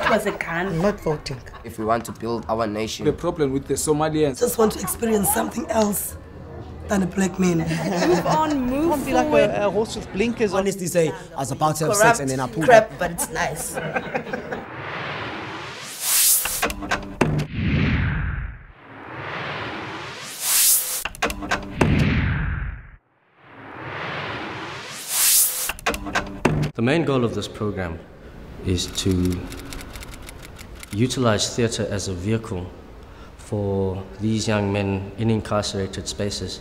it was a gun. I'm not voting. If we want to build our nation. The problem with the Somalians. Just want to experience something else than a black man. Move on, move Can't be forward. like a horse with blinkers on. Honestly say, I was about to have Corrupt sex and then I pulled crap, up. but it's nice. The main goal of this program is to utilize theatre as a vehicle for these young men in incarcerated spaces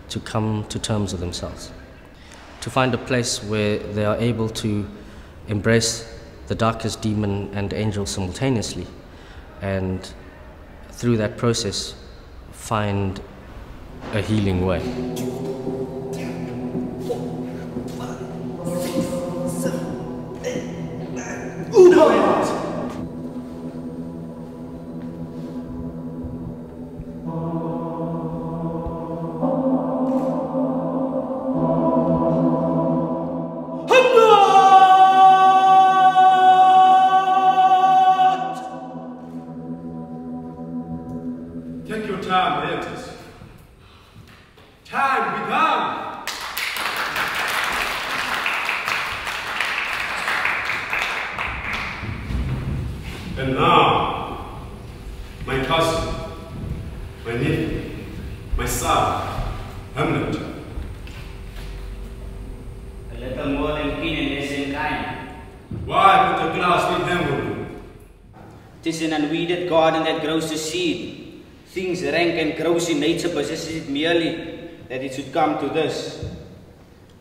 to come to terms with themselves, to find a place where they are able to embrace the darkest demon and angel simultaneously, and through that process find a healing way. Take your time, Jenkins. Time begun. And now, my cousin, my nephew, my son, Hamlet. A little more than keen and less than kind. Why put a glass with him, woman? 'Tis an unweeded garden that grows the seed. Things rank and gross in nature possesses it merely that it should come to this.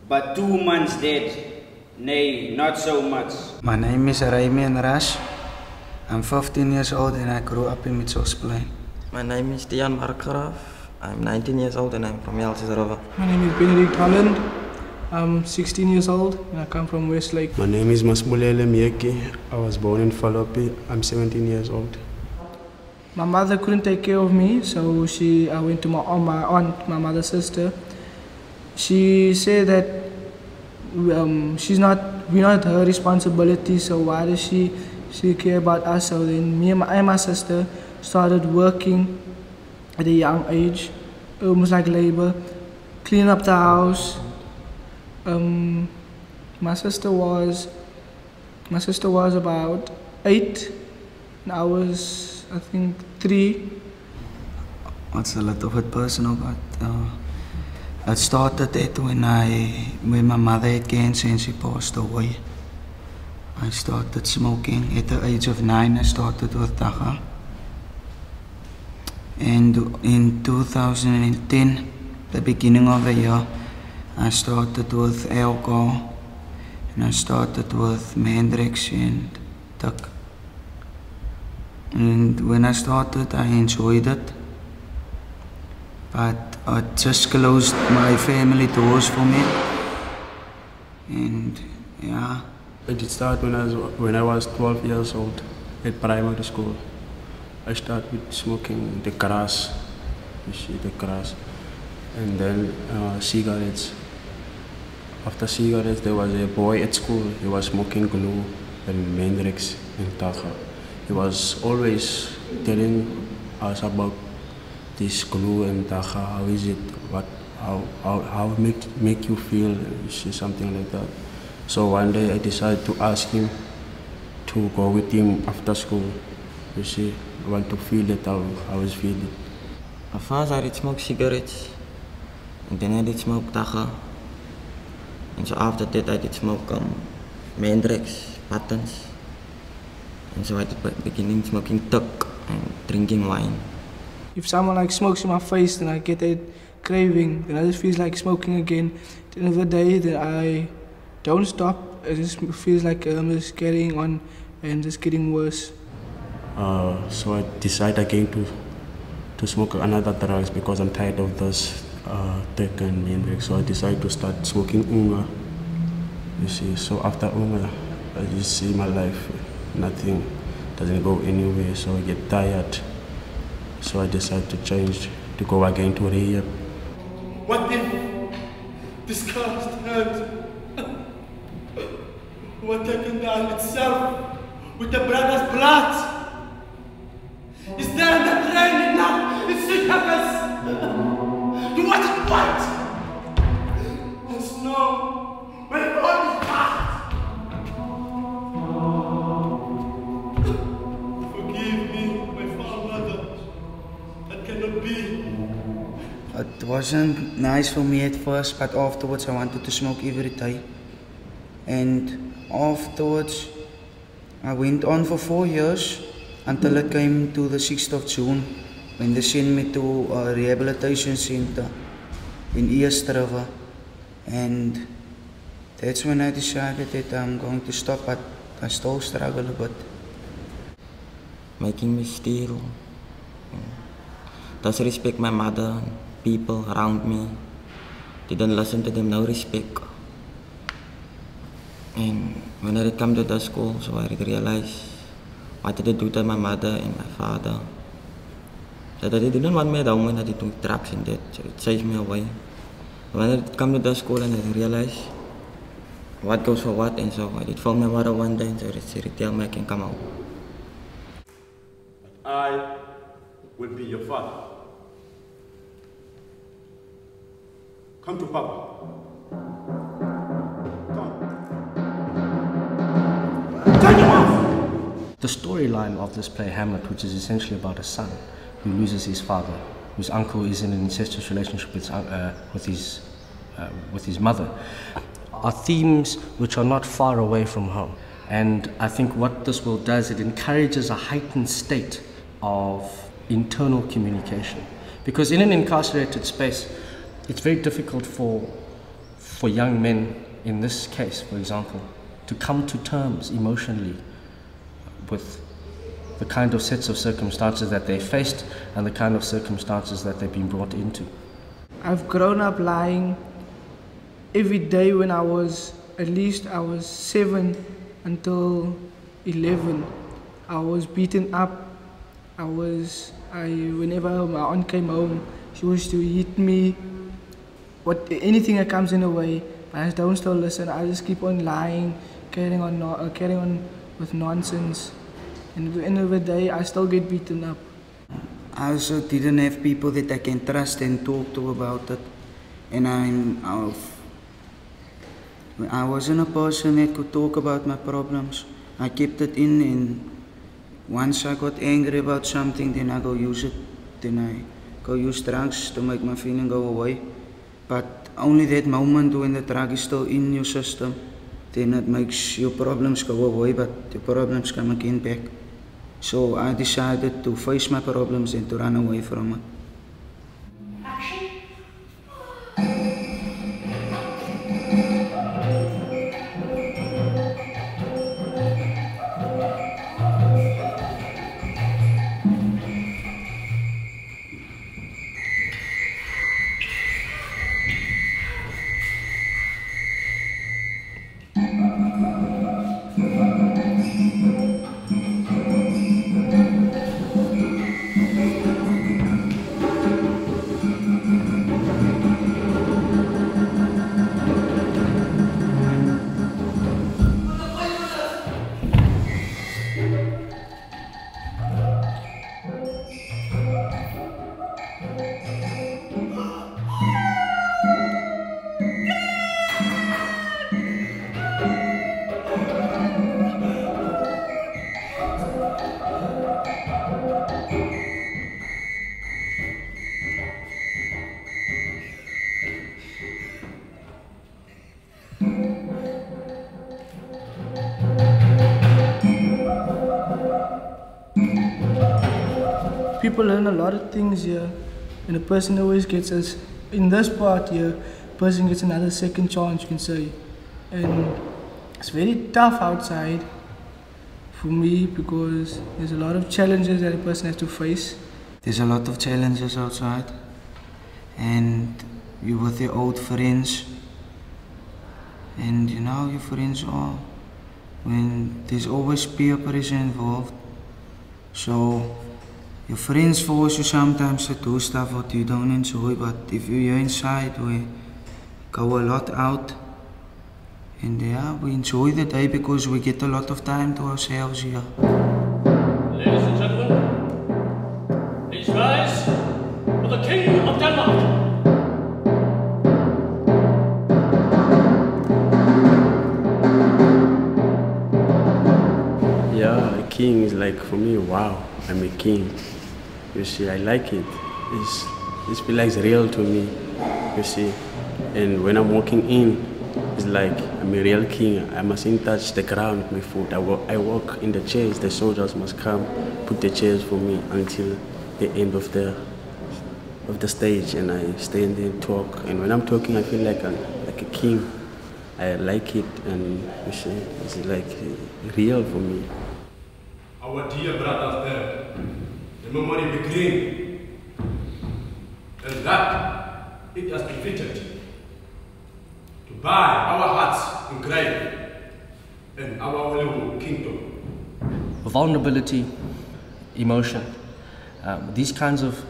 But 2 months dead, nay, not so much. My name is Raymond Rash. I'm 15 years old and I grew up in Mitchellsplein. My name is Tian Markgraf. I'm 19 years old and I'm from Yeltsin River. My name is Benedict Holland. I'm 16 years old and I come from Westlake. My name is Masbulele Mieki. I was born in Falopi. I'm 17 years old. My mother couldn't take care of me, so I went to my aunt, my mother's sister. She said that we're not her responsibility, so why does she care about us? So then me and my sister started working at a young age, almost like labor, clean up the house. My sister was about 8, and I was, I think, 3. It's a little bit personal, but it started when my mother had cancer and she passed away. I started smoking at the age of 9. I started with Taga. And in 2010, the beginning of the year, I started with alcohol, and I started with Mandrex and Tuck. And when I started, I enjoyed it, but it just closed my family doors for me. And yeah. It started when I was 12 years old at primary school. I started with smoking the grass, you see, the grass, and then cigarettes. After cigarettes, there was a boy at school. He was smoking glue and Mandrex and Taga. He was always telling us about this glue and Taga. How is it? How make you feel? You see, something like that. So one day I decided to ask him to go with him after school. You see, I want to feel it, how I was feeling. At first I did smoke cigarettes, and then I did smoke Taga. And so after that I did smoke Mandrex, buttons. And so I did beginning smoking tuck and drinking wine. If someone like smokes in my face, then I get that craving, then I just feel like smoking again. At the end of the day, then I don't stop. It just feels like I'm just carrying on and just getting worse. So I decided again to smoke another drugs because I'm tired of this tech and Mandrex. So I decided to start smoking unga. You see, so after unga, I just see my life, nothing doesn't go anywhere. So I get tired. So I decided to change, to go again to rehab. What if this cursed hand was taken down itself with the brother's blood. Is there the training now? It's the happens. You want to fight? Yes, no. My body is hot. Forgive me, my father. That cannot be. It wasn't nice for me at first, but afterwards I wanted to smoke every day. And afterwards, I went on for 4 years until it came to the 6th of June when they sent me to a rehabilitation center in East River. And that's when I decided that I'm going to stop, but I still struggle a bit. Making me steal. Doesn't respect my mother, people around me. Didn't listen to them, no respect. And when I come to the school, so I realized what did I do to my mother and my father. So that they didn't want me at home when I did drugs and that, so it chased me away. When I come to the school and I realized what goes for what, and so I did phone my mother one day and so she tell me I can come out. I will be your father. Come to Papa. The storyline of this play, Hamlet, which is essentially about a son who loses his father, whose uncle is in an incestuous relationship with his mother, are themes which are not far away from home. And I think what this world does, it encourages a heightened state of internal communication. Because in an incarcerated space, it's very difficult for young men, in this case, for example, to come to terms emotionally with the kind of sets of circumstances that they faced and the kind of circumstances that they've been brought into. I've grown up lying every day when I was 7 until 11. I was beaten up. Whenever my aunt came home, she used to hit me. Anything that comes in the way, but I don't still listen. I just keep on lying, carrying on with nonsense. And at the end of the day, I still get beaten up. I also didn't have people that I can trust and talk to about it. And I wasn't a person that could talk about my problems. I kept it in, and once I got angry about something, then I go use it. Then I go use drugs to make my feeling go away. But only that moment when the drug is still in your system, then it makes your problems go away, but your problems come again back. So I decided to face my problems and to run away from it. People learn a lot of things here, and a person always gets us, in this part here, a person gets another second chance, you can say. And it's very tough outside for me because there's a lot of challenges that a person has to face. There's a lot of challenges outside, and you're with your old friends, and you know how your friends are, when there's always peer pressure involved. So your friends force you sometimes to do stuff what you don't enjoy, but if you're inside, we go a lot out, And yeah, we enjoy the day because we get a lot of time to ourselves here. Ladies and gentlemen, please rise for the King of Denmark. Yeah, a king is like, for me, wow, I'm a king. You see, I like it. It feels like real to me, you see. And when I'm walking in, it's like I'm a real king. I mustn't touch the ground with my foot. I walk in the chairs. The soldiers must come, put the chairs for me until the end of the stage, and I stand there and talk. And when I'm talking, I feel like a king. I like it, and you see, it's like real for me. Our dear brothers there, the memory be clean, and that it has defeated to buy our hearts in grave and our Hollywood kingdom. Vulnerability, emotion, these kinds of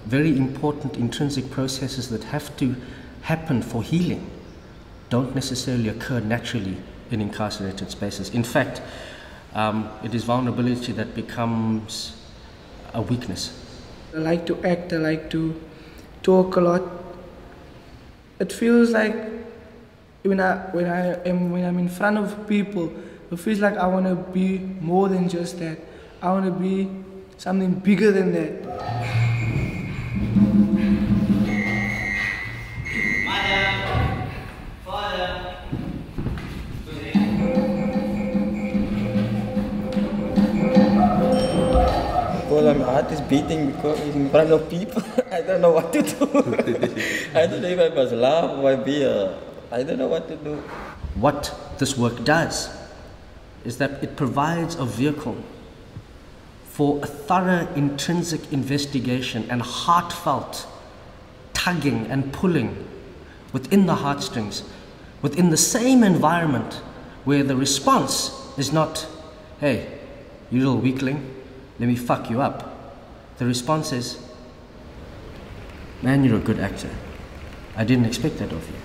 very important intrinsic processes that have to happen for healing don't necessarily occur naturally in incarcerated spaces. In fact, it is vulnerability that becomes a weakness. I like to act, I like to talk a lot. It feels like when I'm in front of people, it feels like I want to be more than just that. I want to be something bigger than that. Well, my heart is beating because it's in front of people. I don't know what to do. I don't know if I must laugh or I don't know what to do. What this work does is that it provides a vehicle for a thorough intrinsic investigation and heartfelt tugging and pulling within the heartstrings, within the same environment where the response is not, hey, you little weakling, let me fuck you up. The response is, man, you're a good actor. I didn't expect that of you.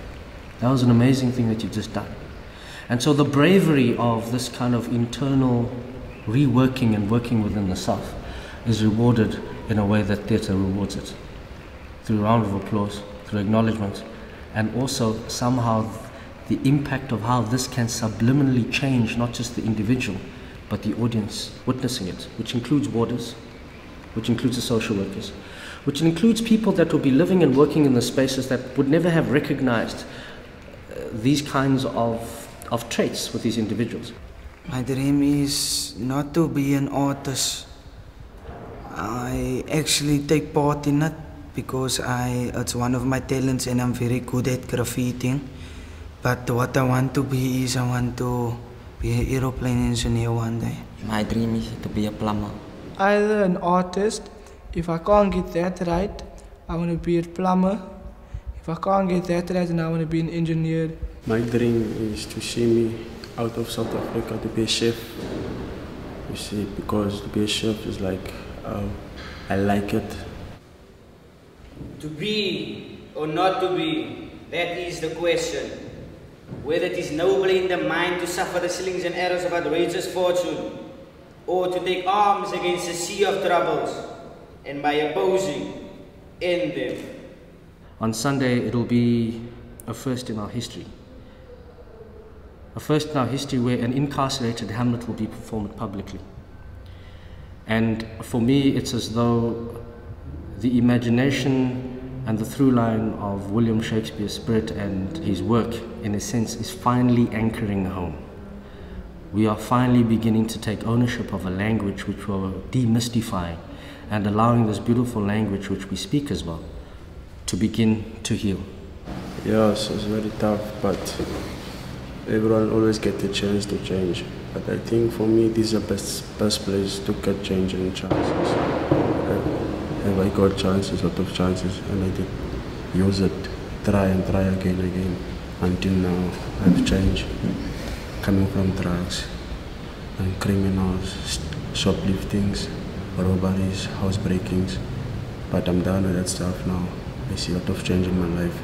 That was an amazing thing that you've just done. And so the bravery of this kind of internal reworking and working within the self is rewarded in a way that theatre rewards it. Through a round of applause, through acknowledgement, and also somehow the impact of how this can subliminally change not just the individual, but the audience witnessing it, which includes warders, which includes the social workers, which includes people that will be living and working in the spaces that would never have recognized these kinds of traits with these individuals. My dream is not to be an artist. I actually take part in it because it's one of my talents and I'm very good at graffitiing. But what I want to be is I want to be an aeroplane engineer one day. My dream is to be a plumber. Either an artist, if I can't get that right, I want to be a plumber. If I can't get that right, then I want to be an engineer. My dream is to see me out of South Africa to be a chef. You see, because to be a chef is like, I like it. To be or not to be, that is the question. Whether it is noble in the mind to suffer the slings and arrows of outrageous fortune, or to take arms against a sea of troubles, and by opposing, end them. On Sunday, it'll be a first in our history. A first in our history where an incarcerated Hamlet will be performed publicly. And for me, it's as though the imagination and the through line of William Shakespeare's spirit and his work, in a sense, is finally anchoring home. We are finally beginning to take ownership of a language which we're demystifying and allowing this beautiful language which we speak as well to begin to heal. Yes, it's very tough, but everyone always gets a chance to change. But I think for me, this is the best place to get change and chances. Have I got chances, a lot of chances, and I did use it, try and try again, until now I've changed. Coming from drugs and criminals, shopliftings, robberies, house breakings. But I'm done with that stuff now. I see a lot of change in my life.